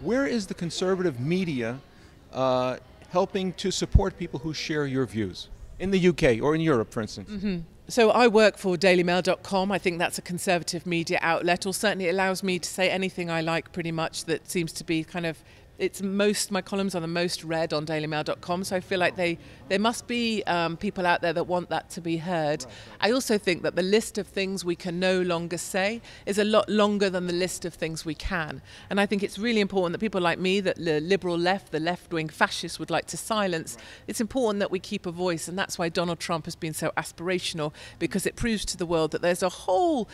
Where is the conservative media helping to support people who share your views? In the UK or in Europe, for instance? So I work for dailymail.com. I think that's a conservative media outlet, or certainly it allows me to say anything I like pretty much. That seems to be kind of, my columns are the most read on dailymail.com, so I feel like there must be people out there that want that to be heard. I also think that the list of things we can no longer say is a lot longer than the list of things we can. And I think it's really important that people like me, that the liberal left, the left-wing fascists would like to silence, it's important that we keep a voice, and that's why Donald Trump has been so aspirational, because it proves to the world that there's a whole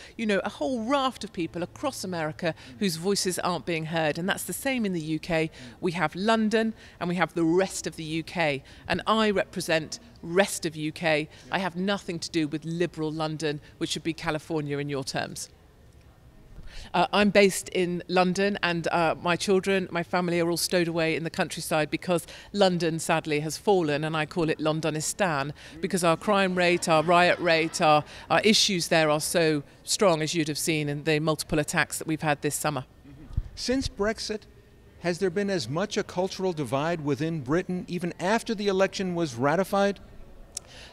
raft of people across America whose voices aren't being heard, and that's the same in the UK. We have London and we have the rest of the UK, and I represent rest of UK. I have nothing to do with liberal London, which would be California in your terms. I'm based in London, and my children, my family are all stowed away in the countryside because London sadly has fallen, and I call it Londonistan, because our crime rate, our riot rate, our issues there are so strong, as you'd have seen in the multiple attacks that we've had this summer. Since Brexit, has there been as much a cultural divide within Britain even after the election was ratified?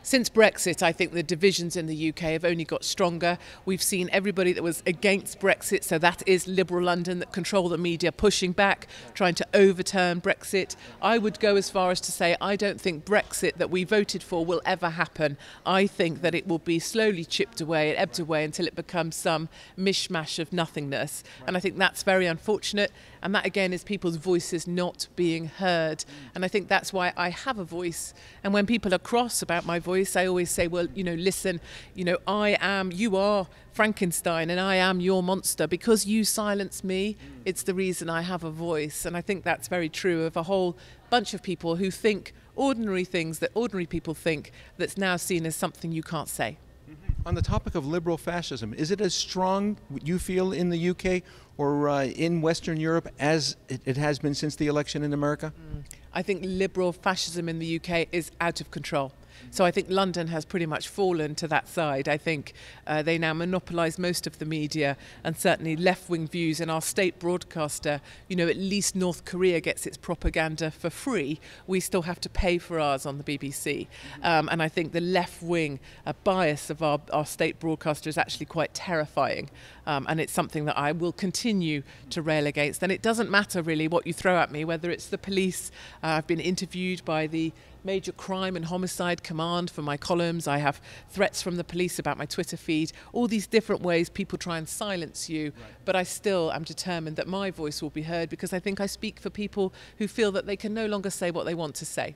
Since Brexit, I think the divisions in the UK have only got stronger. We've seen everybody that was against Brexit, so that is liberal London that control the media, pushing back, trying to overturn Brexit. I would go as far as to say I don't think Brexit that we voted for will ever happen. I think that it will be slowly chipped away and ebbed away until it becomes some mishmash of nothingness. And I think that's very unfortunate. And that, again, is people's voices not being heard. And I think that's why I have a voice. And when people are cross about my voice, I always say, well, listen, you are Frankenstein and I am your monster. Because you silence me, it's the reason I have a voice. And I think that's very true of a whole bunch of people who think ordinary things that ordinary people think, that's now seen as something you can't say. On the topic of liberal fascism, is it as strong, you feel, in the UK or in Western Europe as it has been since the election in America? I think liberal fascism in the UK is out of control. So I think London has pretty much fallen to that side. I think they now monopolise most of the media, and certainly left-wing views. And our state broadcaster, at least North Korea gets its propaganda for free. We still have to pay for ours on the BBC. And I think the left-wing bias of our state broadcaster is actually quite terrifying. And it's something that I will continue to rail against. And it doesn't matter really what you throw at me, whether it's the police. I've been interviewed by the Major Crime and Homicide Command for my columns. I have threats from the police about my Twitter feed. All these different ways people try and silence you. But I still am determined that my voice will be heard, because I think I speak for people who feel that they can no longer say what they want to say.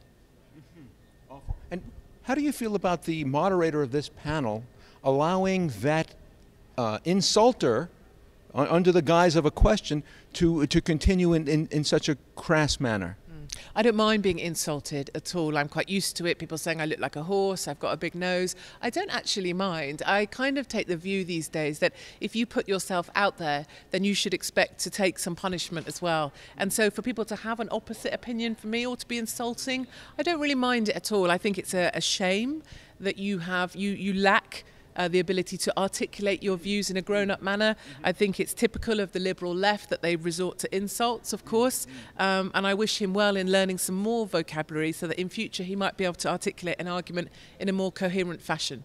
Awful. And how do you feel about the moderator of this panel allowing that insulter, under the guise of a question, to continue in such a crass manner? I don't mind being insulted at all. I'm quite used to it. People saying I look like a horse, I've got a big nose. I don't actually mind. I kind of take the view these days that if you put yourself out there, then you should expect to take some punishment as well. And so for people to have an opposite opinion from me or to be insulting, I don't really mind it at all. I think it's a shame that you lack the ability to articulate your views in a grown-up manner. I think it's typical of the liberal left that they resort to insults, of course, and I wish him well in learning some more vocabulary so that in future he might be able to articulate an argument in a more coherent fashion.